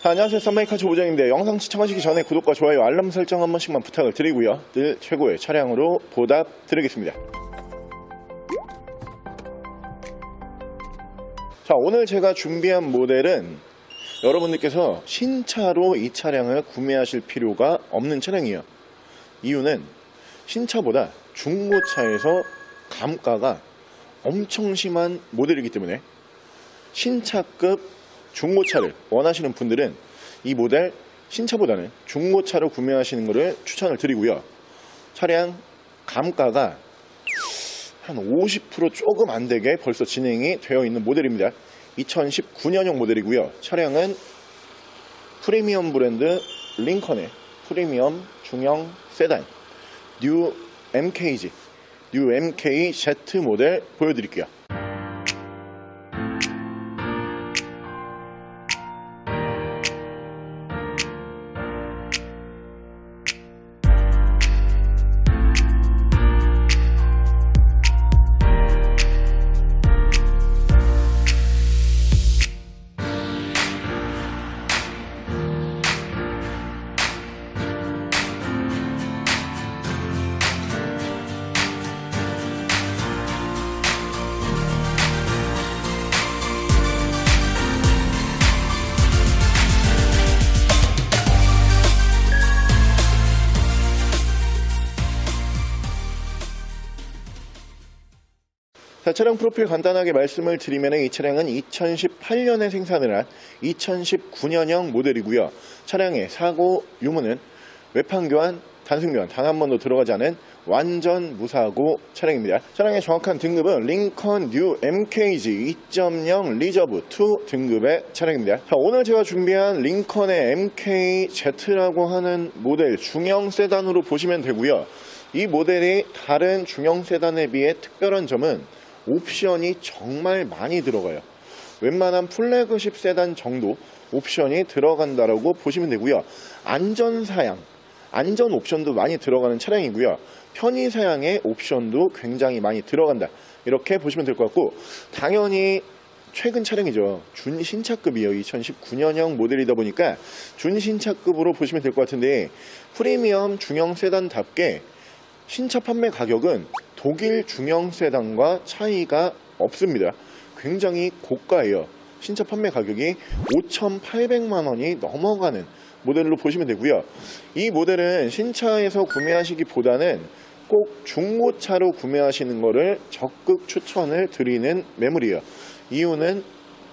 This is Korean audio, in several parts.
안녕하세요, 썬마이카 조부장입니다. 영상 시청하시기 전에 구독과 좋아요, 알람 설정 한 번씩만 부탁을 드리고요. 늘 최고의 차량으로 보답 드리겠습니다. 자, 오늘 제가 준비한 모델은 여러분들께서 신차로 이 차량을 구매하실 필요가 없는 차량이에요. 이유는 신차보다 중고차에서 감가가 엄청 심한 모델이기 때문에 신차급 중고차를 원하시는 분들은 이 모델 신차보다는 중고차로 구매하시는 것을 추천을 드리고요. 차량 감가가 한 50% 조금 안 되게 벌써 진행이 되어 있는 모델입니다. 2019년형 모델이고요. 차량은 프리미엄 브랜드 링컨의 프리미엄 중형 세단 뉴 MKZ 모델 보여드릴게요. 자, 차량 프로필 간단하게 말씀을 드리면 이 차량은 2018년에 생산을 한 2019년형 모델이고요. 차량의 사고 유무는 외판 교환, 단순 교환 단 한 번도 들어가지 않은 완전 무사고 차량입니다. 차량의 정확한 등급은 링컨 뉴 MKZ 2.0 리저브 2 등급의 차량입니다. 자, 오늘 제가 준비한 링컨의 MKZ라고 하는 모델 중형 세단으로 보시면 되고요. 이 모델이 다른 중형 세단에 비해 특별한 점은 옵션이 정말 많이 들어가요. 웬만한 플래그십 세단 정도 옵션이 들어간다라고 보시면 되고요. 안전사양, 안전 옵션도 많이 들어가는 차량이고요. 편의사양의 옵션도 굉장히 많이 들어간다, 이렇게 보시면 될 것 같고, 당연히 최근 차량이죠. 준신차급이에요. 2019년형 모델이다 보니까 준신차급으로 보시면 될 것 같은데, 프리미엄 중형 세단답게 신차 판매 가격은 독일 중형 세단과 차이가 없습니다. 굉장히 고가예요. 신차 판매 가격이 5,800만 원이 넘어가는 모델로 보시면 되고요. 이 모델은 신차에서 구매하시기보다는 꼭 중고차로 구매하시는 것을 적극 추천을 드리는 매물이에요. 이유는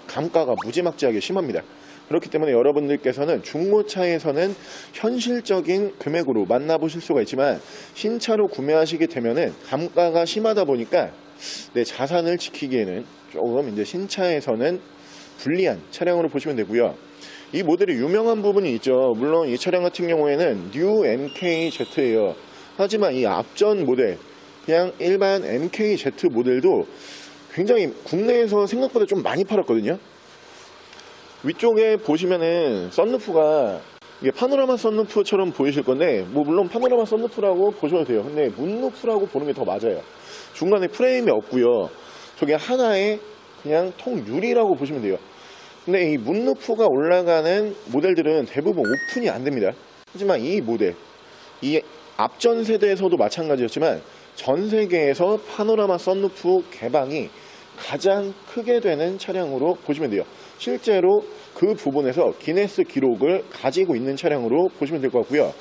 감가가 무지막지하게 심합니다. 그렇기 때문에 여러분들께서는 중고차에서는 현실적인 금액으로 만나보실 수가 있지만, 신차로 구매하시게 되면은 감가가 심하다 보니까 내 자산을 지키기에는 조금 이제 신차에서는 불리한 차량으로 보시면 되고요. 이 모델이 유명한 부분이 있죠. 물론 이 차량 같은 경우에는 뉴 MKZ예요. 하지만 이 앞전 모델, 그냥 일반 MKZ 모델도 굉장히 국내에서 생각보다 좀 많이 팔았거든요. 위쪽에 보시면은 썬루프가 이게 파노라마 썬루프처럼 보이실 건데, 뭐 물론 파노라마 썬루프라고 보셔도 돼요. 근데 문루프라고 보는 게 더 맞아요. 중간에 프레임이 없고요. 저게 하나의 그냥 통유리라고 보시면 돼요. 근데 이 문루프가 올라가는 모델들은 대부분 오픈이 안 됩니다. 하지만 이 모델, 이 앞전 세대에서도 마찬가지였지만 전 세계에서 파노라마 썬루프 개방이 가장 크게 되는 차량으로 보시면 돼요. 실제로 그 부분에서 기네스 기록을 가지고 있는 차량으로 보시면 될 것 같고요.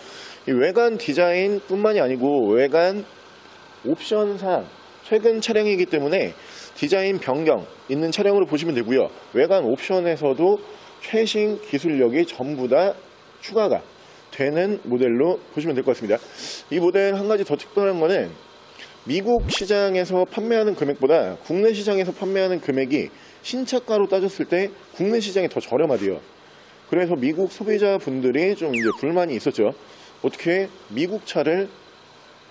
이 외관 디자인 뿐만이 아니고 외관 옵션상 최근 차량이기 때문에 디자인 변경 있는 차량으로 보시면 되고요. 외관 옵션에서도 최신 기술력이 전부 다 추가가 되는 모델로 보시면 될 것 같습니다. 이 모델 한 가지 더 특별한 거는 미국 시장에서 판매하는 금액보다 국내 시장에서 판매하는 금액이 신차가로 따졌을 때 국내 시장이 더 저렴하대요. 그래서 미국 소비자분들이 좀 이제 불만이 있었죠. 어떻게 미국 차를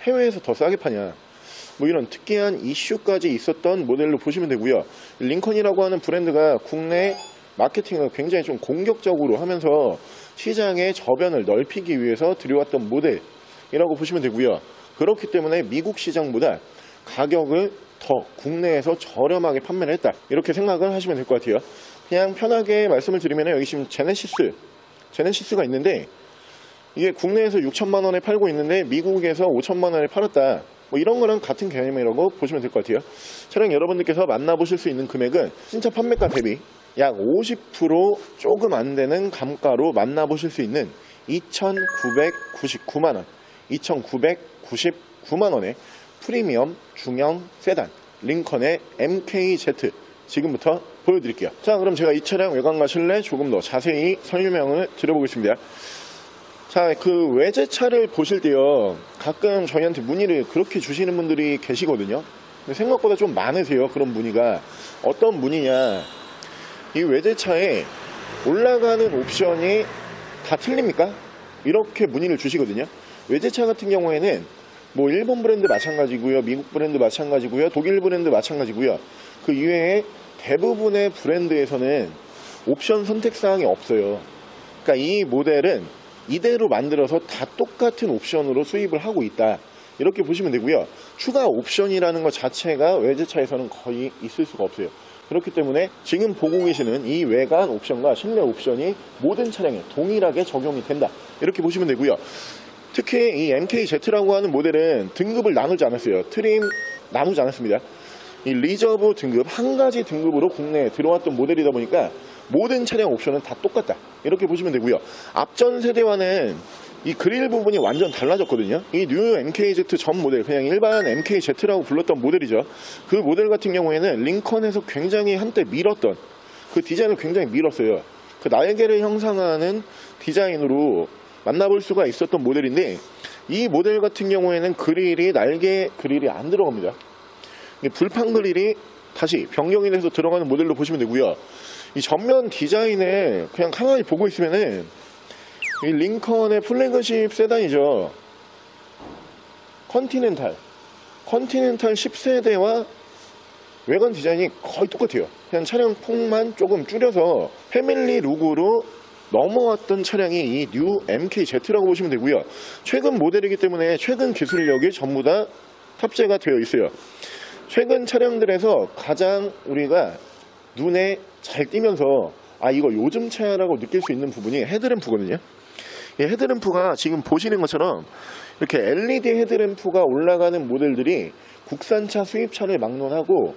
해외에서 더 싸게 파냐, 뭐 이런 특이한 이슈까지 있었던 모델로 보시면 되고요. 링컨이라고 하는 브랜드가 국내 마케팅을 굉장히 좀 공격적으로 하면서 시장의 저변을 넓히기 위해서 들여왔던 모델이라고 보시면 되고요. 그렇기 때문에 미국 시장보다 가격을 더 국내에서 저렴하게 판매를 했다, 이렇게 생각을 하시면 될 것 같아요. 그냥 편하게 말씀을 드리면 여기 지금 제네시스 제네시스가 있는데 이게 국내에서 6천만 원에 팔고 있는데 미국에서 5천만 원에 팔았다. 뭐 이런 거랑 같은 개념이라고 보시면 될 것 같아요. 차량 여러분들께서 만나보실 수 있는 금액은 신차 판매가 대비 약 50% 조금 안 되는 감가로 만나보실 수 있는 2,999만 원, 2,999만 원의 프리미엄 중형 세단 링컨의 MKZ 지금부터 보여드릴게요. 자, 그럼 제가 이 차량 외관과 실내 조금 더 자세히 설명을 드려보겠습니다. 자, 그 외제차를 보실 때요, 가끔 저희한테 문의를 그렇게 주시는 분들이 계시거든요. 근데 생각보다 좀 많으세요. 그런 문의가. 어떤 문의냐, 이 외제차에 올라가는 옵션이 다 틀립니까? 이렇게 문의를 주시거든요. 외제차 같은 경우에는 뭐 일본 브랜드 마찬가지고요, 미국 브랜드 마찬가지고요, 독일 브랜드 마찬가지고요. 그 이외에 대부분의 브랜드에서는 옵션 선택사항이 없어요. 그러니까 이 모델은 이대로 만들어서 다 똑같은 옵션으로 수입을 하고 있다, 이렇게 보시면 되고요. 추가 옵션이라는 것 자체가 외제차에서는 거의 있을 수가 없어요. 그렇기 때문에 지금 보고 계시는 이 외관 옵션과 실내 옵션이 모든 차량에 동일하게 적용이 된다, 이렇게 보시면 되고요. 특히 이 MKZ라고 하는 모델은 등급을 나누지 않았어요. 트림 나누지 않았습니다. 이 리저브 등급, 한 가지 등급으로 국내에 들어왔던 모델이다 보니까 모든 차량 옵션은 다 똑같다, 이렇게 보시면 되고요. 앞전 세대와는 이 그릴 부분이 완전 달라졌거든요. 이 뉴 MKZ 전 모델, 그냥 일반 MKZ라고 불렀던 모델이죠. 그 모델 같은 경우에는 링컨에서 굉장히 한때 밀었던 그 디자인을 굉장히 밀었어요. 그 날개를 형상하는 디자인으로 만나볼 수가 있었던 모델인데, 이 모델 같은 경우에는 그릴이, 날개 그릴이 안 들어갑니다. 불판 그릴이 다시 변경이 돼서 들어가는 모델로 보시면 되고요. 이 전면 디자인을 그냥 가만히 보고 있으면은 이 링컨의 플래그십 세단이죠. 컨티넨탈 10세대와 외관 디자인이 거의 똑같아요. 그냥 차량 폭만 조금 줄여서 패밀리 룩으로 넘어왔던 차량이 이 뉴 MKZ라고 보시면 되고요. 최근 모델이기 때문에 최근 기술력이 전부 다 탑재가 되어 있어요. 최근 차량들에서 가장 우리가 눈에 잘 띄면서 아, 이거 요즘 차라고 느낄 수 있는 부분이 헤드램프거든요. 이 헤드램프가 지금 보시는 것처럼 이렇게 LED 헤드램프가 올라가는 모델들이 국산차 수입차를 막론하고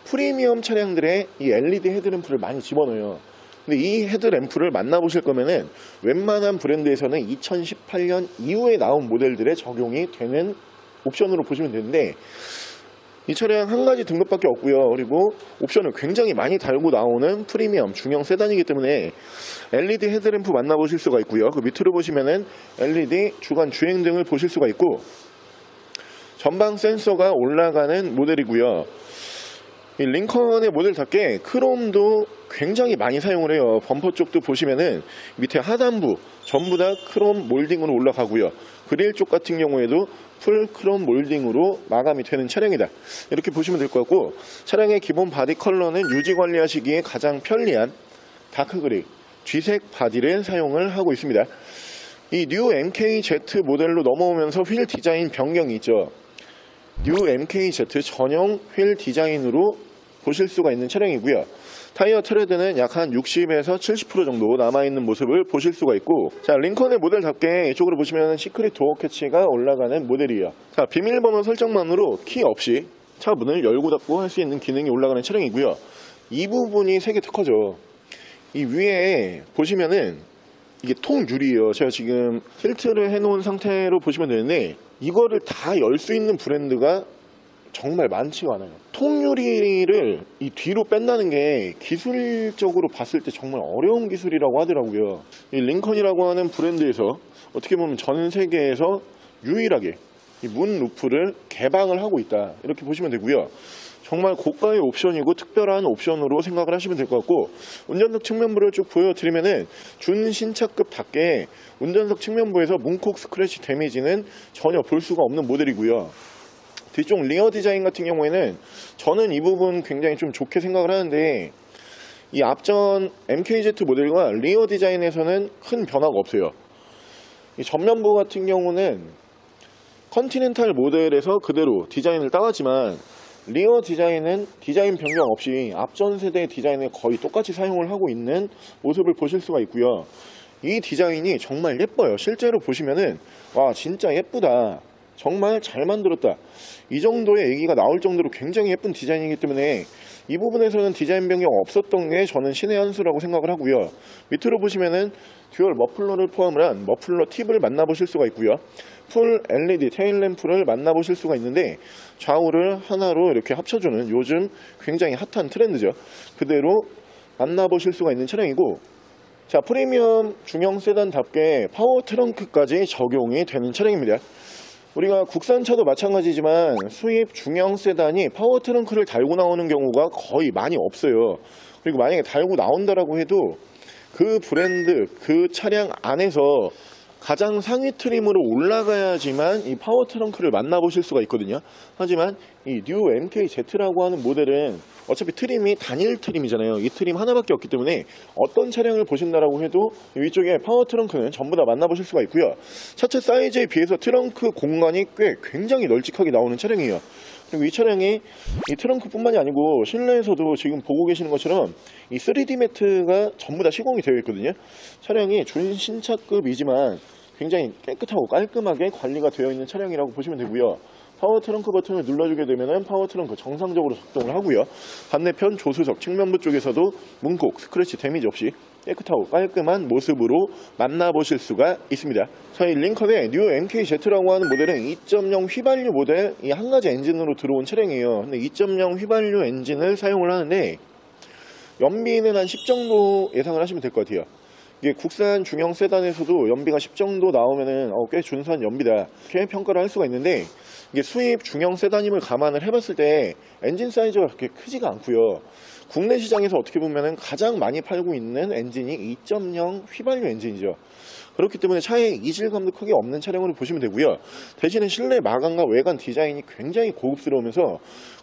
프리미엄 차량들의 이 LED 헤드램프를 많이 집어넣어요. 근데 이 헤드램프를 만나보실 거면은 웬만한 브랜드에서는 2018년 이후에 나온 모델들에 적용이 되는 옵션으로 보시면 되는데, 이 차량 한 가지 등급밖에 없고요. 그리고 옵션을 굉장히 많이 달고 나오는 프리미엄 중형 세단이기 때문에 LED 헤드램프 만나보실 수가 있고요. 그 밑으로 보시면은 LED 주간 주행등을 보실 수가 있고, 전방 센서가 올라가는 모델이고요. 이 링컨의 모델답게 크롬도 굉장히 많이 사용을 해요. 범퍼 쪽도 보시면은 밑에 하단부 전부 다 크롬 몰딩으로 올라가고요. 그릴 쪽 같은 경우에도 풀 크롬 몰딩으로 마감이 되는 차량이다, 이렇게 보시면 될 것 같고, 차량의 기본 바디 컬러는 유지 관리하시기에 가장 편리한 다크 그레이 G색 바디를 사용을 하고 있습니다. 이 뉴 MKZ 모델로 넘어오면서 휠 디자인 변경이 있죠. 뉴 MKZ 전용 휠 디자인으로 보실 수가 있는 차량이고요. 타이어 트레드는 약 한 60에서 70% 정도 남아있는 모습을 보실 수가 있고, 자, 링컨의 모델답게 이쪽으로 보시면 시크릿 도어 캐치가 올라가는 모델이에요. 자, 비밀번호 설정만으로 키 없이 차 문을 열고 닫고 할 수 있는 기능이 올라가는 차량이고요. 이 부분이 세계 특허죠. 이 위에 보시면은 이게 통유리예요. 제가 지금 틸트를 해놓은 상태로 보시면 되는데, 이거를 다 열 수 있는 브랜드가 정말 많지가 않아요. 통유리를 이 뒤로 뺀다는 게 기술적으로 봤을 때 정말 어려운 기술이라고 하더라고요. 이 링컨이라고 하는 브랜드에서 어떻게 보면 전 세계에서 유일하게 이 문 루프를 개방을 하고 있다, 이렇게 보시면 되고요. 정말 고가의 옵션이고 특별한 옵션으로 생각을 하시면 될 것 같고, 운전석 측면부를 쭉 보여드리면은 준신차급답게 운전석 측면부에서 문콕 스크래치 데미지는 전혀 볼 수가 없는 모델이고요. 뒤쪽 리어 디자인 같은 경우에는 저는 이 부분 굉장히 좀 좋게 생각을 하는데, 이 앞전 MKZ 모델과 리어 디자인에서는 큰 변화가 없어요. 이 전면부 같은 경우는 컨티넨탈 모델에서 그대로 디자인을 따왔지만, 리어 디자인은 디자인 변경 없이 앞전 세대의 디자인을 거의 똑같이 사용을 하고 있는 모습을 보실 수가 있고요. 이 디자인이 정말 예뻐요. 실제로 보시면은 와 진짜 예쁘다, 정말 잘 만들었다, 이 정도의 얘기가 나올 정도로 굉장히 예쁜 디자인이기 때문에 이 부분에서는 디자인 변경 없었던 게 저는 신의 한 수라고 생각을 하고요. 밑으로 보시면은 듀얼 머플러를 포함을 한 머플러 팁을 만나보실 수가 있고요. 풀 LED 테일 램프를 만나보실 수가 있는데 좌우를 하나로 이렇게 합쳐주는 요즘 굉장히 핫한 트렌드죠. 그대로 만나보실 수가 있는 차량이고, 자, 프리미엄 중형 세단답게 파워 트렁크까지 적용이 되는 차량입니다. 우리가 국산차도 마찬가지지만 수입 중형 세단이 파워 트렁크를 달고 나오는 경우가 거의 많이 없어요. 그리고 만약에 달고 나온다라고 해도 그 브랜드, 그 차량 안에서 가장 상위 트림으로 올라가야지만 이 파워 트렁크를 만나보실 수가 있거든요. 하지만 이 뉴 MKZ라고 하는 모델은 어차피 트림이 단일 트림이잖아요. 이 트림 하나밖에 없기 때문에 어떤 차량을 보신다라고 해도 위쪽에 파워 트렁크는 전부 다 만나보실 수가 있고요. 차체 사이즈에 비해서 트렁크 공간이 꽤 굉장히 널찍하게 나오는 차량이에요. 그리고 이 차량이 이 트렁크 뿐만이 아니고 실내에서도 지금 보고 계시는 것처럼 이 3D 매트가 전부 다 시공이 되어 있거든요. 차량이 준신차급이지만 굉장히 깨끗하고 깔끔하게 관리가 되어 있는 차량이라고 보시면 되고요. 파워 트렁크 버튼을 눌러주게 되면 파워 트렁크 정상적으로 작동을 하고요. 반대편 조수석 측면부 쪽에서도 문콕, 스크래치 데미지 없이 깨끗하고 깔끔한 모습으로 만나보실 수가 있습니다. 자, 이 링컨의 뉴 MKZ라고 하는 모델은 2.0 휘발유 모델, 이 한 가지 엔진으로 들어온 차량이에요. 근데 2.0 휘발유 엔진을 사용을 하는데 연비는 한 10 정도 예상을 하시면 될 것 같아요. 이게 국산 중형 세단에서도 연비가 10 정도 나오면은 꽤 준수한 연비다 이렇게 평가를 할 수가 있는데, 이게 수입 중형 세단임을 감안을 해봤을 때 엔진 사이즈가 그렇게 크지가 않고요. 국내 시장에서 어떻게 보면은 가장 많이 팔고 있는 엔진이 2.0 휘발유 엔진이죠. 그렇기 때문에 차에 이질감도 크게 없는 차량으로 보시면 되고요. 대신에 실내 마감과 외관 디자인이 굉장히 고급스러우면서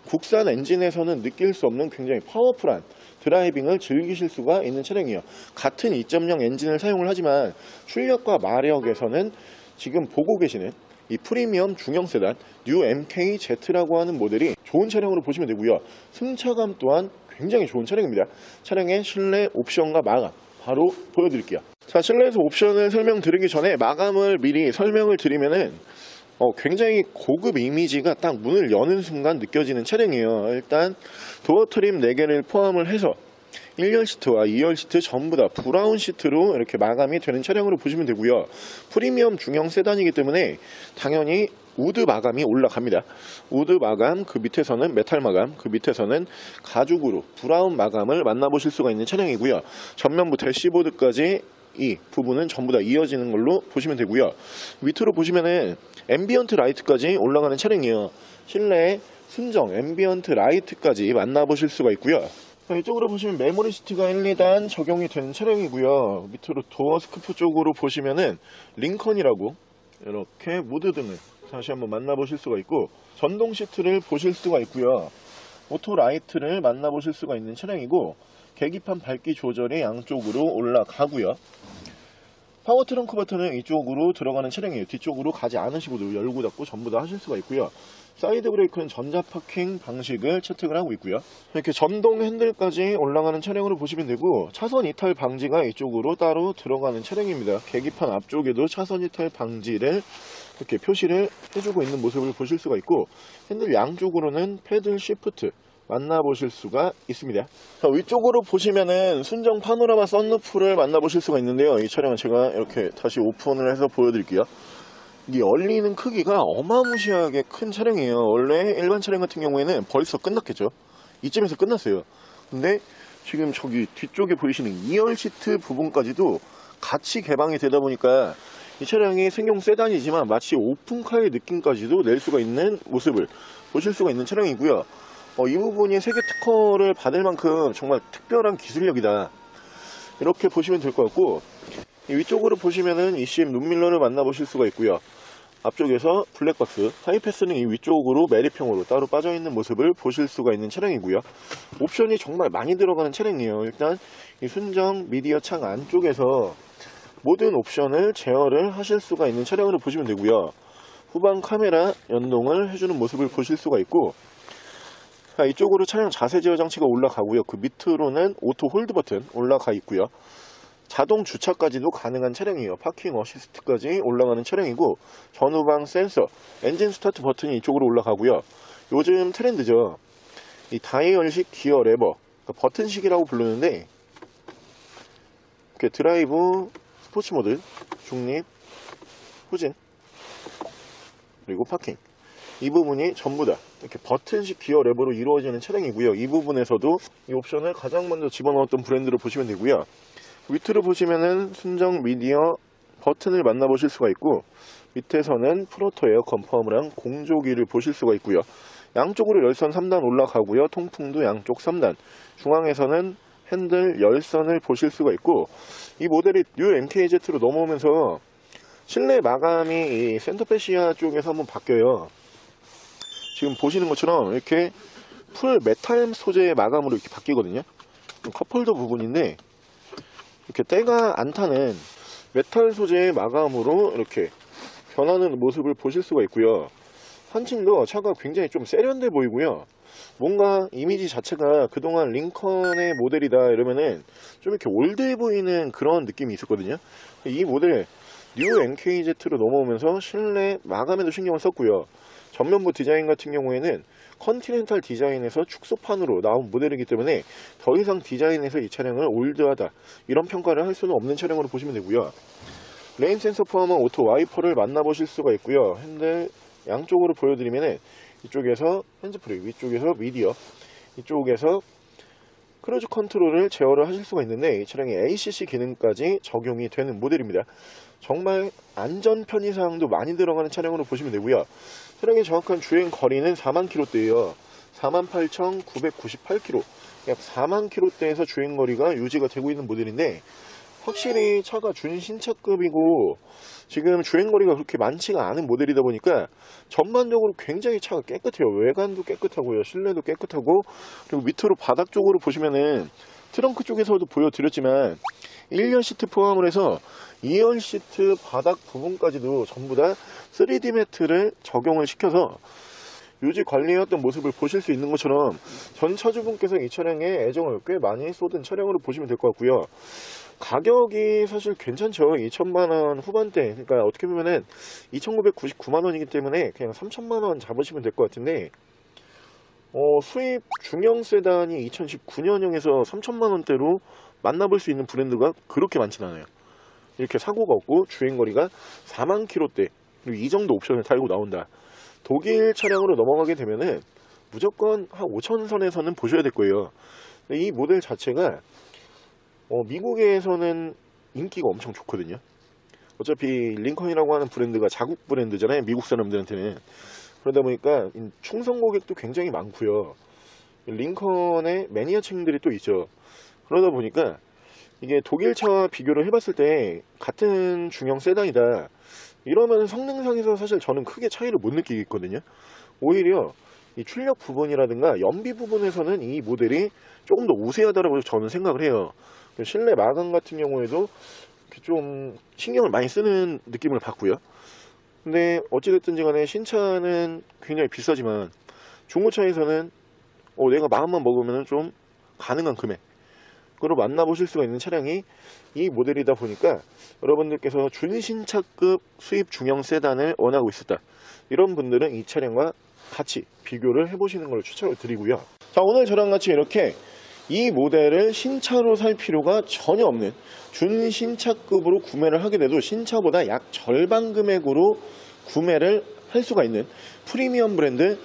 국산 엔진에서는 느낄 수 없는 굉장히 파워풀한 드라이빙을 즐기실 수가 있는 차량이에요. 같은 2.0 엔진을 사용을 하지만 출력과 마력에서는 지금 보고 계시는 이 프리미엄 중형 세단 뉴 MKZ라고 하는 모델이 좋은 차량으로 보시면 되고요. 승차감 또한 굉장히 좋은 차량입니다. 차량의 실내 옵션과 마감 바로 보여드릴게요. 자, 실내에서 옵션을 설명드리기 전에 마감을 미리 설명을 드리면은 굉장히 고급 이미지가 딱 문을 여는 순간 느껴지는 차량이에요. 일단 도어 트림 4개를 포함을 해서 1열 시트와 2열 시트 전부 다 브라운 시트로 이렇게 마감이 되는 차량으로 보시면 되고요. 프리미엄 중형 세단이기 때문에 당연히 우드 마감이 올라갑니다. 우드 마감, 그 밑에서는 메탈 마감, 그 밑에서는 가죽으로 브라운 마감을 만나보실 수가 있는 차량이고요. 전면부 대시보드까지 이 부분은 전부 다 이어지는 걸로 보시면 되고요. 밑으로 보시면은 앰비언트 라이트까지 올라가는 차량이에요. 실내에 순정 앰비언트 라이트까지 만나보실 수가 있고요. 이쪽으로 보시면 메모리 시트가 1, 2단 적용이 되는 차량이고요. 밑으로 도어 스크프 쪽으로 보시면은 링컨이라고 이렇게 무드 등을 다시 한번 만나보실 수가 있고, 전동 시트를 보실 수가 있고요. 오토 라이트를 만나보실 수가 있는 차량이고, 계기판 밝기 조절이 양쪽으로 올라가고요. 파워 트렁크 버튼은 이쪽으로 들어가는 차량이에요. 뒤쪽으로 가지 않으시고도 열고 닫고 전부 다 하실 수가 있고요. 사이드 브레이크는 전자 파킹 방식을 채택을 하고 있고요. 이렇게 전동 핸들까지 올라가는 차량으로 보시면 되고, 차선 이탈 방지가 이쪽으로 따로 들어가는 차량입니다. 계기판 앞쪽에도 차선 이탈 방지를 이렇게 표시를 해주고 있는 모습을 보실 수가 있고, 핸들 양쪽으로는 패들 시프트 만나보실 수가 있습니다. 자, 위쪽으로 보시면은 순정 파노라마 썬루프를 만나보실 수가 있는데요. 이 차량은 제가 이렇게 다시 오픈을 해서 보여드릴게요. 이 열리는 크기가 어마무시하게 큰 차량이에요. 원래 일반 차량 같은 경우에는 벌써 끝났겠죠. 이쯤에서 끝났어요. 근데 지금 저기 뒤쪽에 보이시는 2열 시트 부분까지도 같이 개방이 되다 보니까 이 차량이 승용 세단이지만 마치 오픈카의 느낌까지도 낼 수가 있는 모습을 보실 수가 있는 차량이고요. 이 부분이 세계 특허를 받을 만큼 정말 특별한 기술력이다 이렇게 보시면 될 것 같고, 이 위쪽으로 보시면은 ECM 룸밀러를 만나보실 수가 있고요. 앞쪽에서 블랙박스, 하이패스는 이 위쪽으로 매립형으로 따로 빠져있는 모습을 보실 수가 있는 차량이고요. 옵션이 정말 많이 들어가는 차량이에요. 일단 이 순정 미디어 창 안쪽에서 모든 옵션을 제어를 하실 수가 있는 차량으로 보시면 되고요. 후방 카메라 연동을 해주는 모습을 보실 수가 있고, 자, 이쪽으로 차량 자세 제어 장치가 올라가고요. 그 밑으로는 오토 홀드 버튼 올라가 있고요. 자동 주차까지도 가능한 차량이에요. 파킹 어시스트까지 올라가는 차량이고, 전후방 센서, 엔진 스타트 버튼이 이쪽으로 올라가고요. 요즘 트렌드죠. 이 다이얼식 기어 레버, 그러니까 버튼식이라고 부르는데, 이렇게 드라이브, 스포츠 모드, 중립, 후진, 그리고 파킹, 이 부분이 전부 다 이렇게 버튼식 기어 레버로 이루어지는 차량이고요. 이 부분에서도 이 옵션을 가장 먼저 집어넣었던 브랜드로 보시면 되고요. 밑으로 보시면은 순정 미디어 버튼을 만나보실 수가 있고, 밑에서는 프로토 에어컨 펌이랑 공조기를 보실 수가 있고요. 양쪽으로 열선 3단 올라가고요. 통풍도 양쪽 3단, 중앙에서는 핸들 열선을 보실 수가 있고, 이 모델이 뉴 MKZ로 넘어오면서 실내 마감이 이 센터페시아 쪽에서 한번 바뀌어요. 지금 보시는 것처럼 이렇게 풀 메탈 소재의 마감으로 이렇게 바뀌거든요. 컵홀더 부분인데 이렇게 때가 안 타는 메탈 소재의 마감으로 이렇게 변하는 모습을 보실 수가 있고요. 판칭도 차가 굉장히 좀 세련돼 보이고요. 뭔가 이미지 자체가 그동안 링컨의 모델이다 이러면은 좀 이렇게 올드해 보이는 그런 느낌이 있었거든요. 이 모델 뉴 MKZ로 넘어오면서 실내 마감에도 신경을 썼고요. 전면부 디자인 같은 경우에는 컨티넨탈 디자인에서 축소판으로 나온 모델이기 때문에 더 이상 디자인에서 이 차량을 올드하다 이런 평가를 할 수는 없는 차량으로 보시면 되고요. 레인 센서 포함한 오토 와이퍼를 만나보실 수가 있고요. 핸들 양쪽으로 보여드리면은 이쪽에서 핸즈프리, 위쪽에서 미디어, 이쪽에서 크루즈 컨트롤을 제어를 하실 수가 있는데 이 차량에 ACC 기능까지 적용이 되는 모델입니다. 정말 안전 편의사항도 많이 들어가는 차량으로 보시면 되고요. 차량의 정확한 주행 거리는 4만 km대예요. 48,998km, 약 4만 km대에서 주행 거리가 유지가 되고 있는 모델인데, 확실히 차가 준신차급이고 지금 주행거리가 그렇게 많지가 않은 모델이다 보니까 전반적으로 굉장히 차가 깨끗해요. 외관도 깨끗하고요, 실내도 깨끗하고, 그리고 밑으로 바닥 쪽으로 보시면은 트렁크 쪽에서도 보여드렸지만 1열 시트 포함을 해서 2열 시트 바닥 부분까지도 전부 다 3D 매트를 적용을 시켜서 유지 관리해왔던 모습을 보실 수 있는 것처럼 전 차주분께서 이 차량에 애정을 꽤 많이 쏟은 차량으로 보시면 될 것 같고요. 가격이 사실 괜찮죠. 2천만원 후반대, 그러니까 어떻게 보면은 2,999만원이기 때문에 그냥 3천만원 잡으시면 될 것 같은데, 수입 중형 세단이 2019년형에서 3천만원대로 만나볼 수 있는 브랜드가 그렇게 많진 않아요. 이렇게 사고가 없고 주행거리가 4만 km대, 그리고 이 정도 옵션을 달고 나온다. 독일 차량으로 넘어가게 되면은 무조건 한 5천선에서는 보셔야 될 거예요. 이 모델 자체가 미국에서는 인기가 엄청 좋거든요. 어차피 링컨이라고 하는 브랜드가 자국 브랜드잖아요, 미국 사람들한테는. 그러다 보니까 충성 고객도 굉장히 많고요. 링컨의 매니아층들이 또 있죠. 그러다 보니까 이게 독일 차와 비교를 해봤을 때 같은 중형 세단이다 이러면 성능상에서 사실 저는 크게 차이를 못 느끼겠거든요. 오히려 이 출력 부분이라든가 연비 부분에서는 이 모델이 조금 더 우세하다고 저는 생각을 해요. 실내 마감 같은 경우에도 좀 신경을 많이 쓰는 느낌을 받고요. 근데 어찌됐든지 간에 신차는 굉장히 비싸지만 중고차에서는 내가 마음만 먹으면 좀 가능한 금액으로 만나보실 수가 있는 차량이 이 모델이다 보니까 여러분들께서 준신차급 수입 중형 세단을 원하고 있었다, 이런 분들은 이 차량과 같이 비교를 해보시는 걸 추천을 드리고요. 자, 오늘 저랑 같이 이렇게 이 모델을 신차로 살 필요가 전혀 없는 준신차급으로 구매를 하게 돼도 신차보다 약 절반 금액으로 구매를 할 수가 있는 프리미엄 브랜드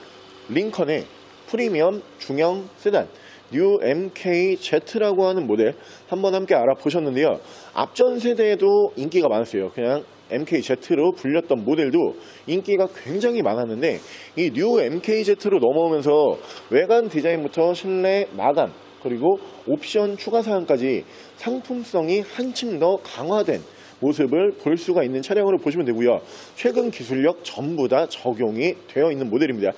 링컨의 프리미엄 중형 세단 뉴 MKZ라고 하는 모델 한번 함께 알아보셨는데요. 앞전 세대에도 인기가 많았어요. 그냥 MKZ로 불렸던 모델도 인기가 굉장히 많았는데 이 뉴 MKZ로 넘어오면서 외관 디자인부터 실내 마감 그리고 옵션 추가 사항까지 상품성이 한층 더 강화된 모습을 볼 수가 있는 차량으로 보시면 되고요. 최근 기술력 전부 다 적용이 되어 있는 모델입니다.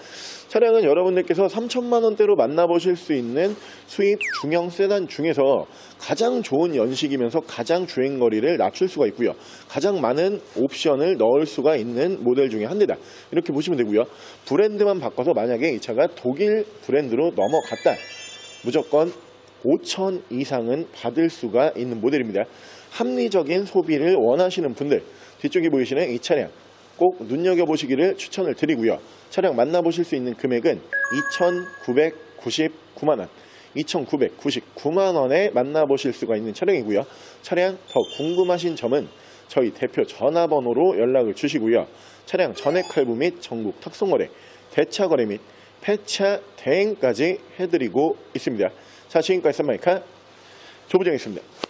차량은 여러분들께서 3천만원대로 만나보실 수 있는 수입 중형 세단 중에서 가장 좋은 연식이면서 가장 주행거리를 낮출 수가 있고요. 가장 많은 옵션을 넣을 수가 있는 모델 중에 한 대다, 이렇게 보시면 되고요. 브랜드만 바꿔서 만약에 이 차가 독일 브랜드로 넘어갔다, 무조건 5천 이상은 받을 수가 있는 모델입니다. 합리적인 소비를 원하시는 분들, 뒤쪽에 보이시는 이 차량 꼭 눈여겨보시기를 추천을 드리고요. 차량 만나보실 수 있는 금액은 2,999만원, 2,999만원에 만나보실 수가 있는 차량이고요. 차량 더 궁금하신 점은 저희 대표 전화번호로 연락을 주시고요. 차량 전액 할부 및 전국 탁송거래, 대차거래 및 폐차 대행까지 해드리고 있습니다. 자, 지금까지 썬마이카 조부장이었습니다.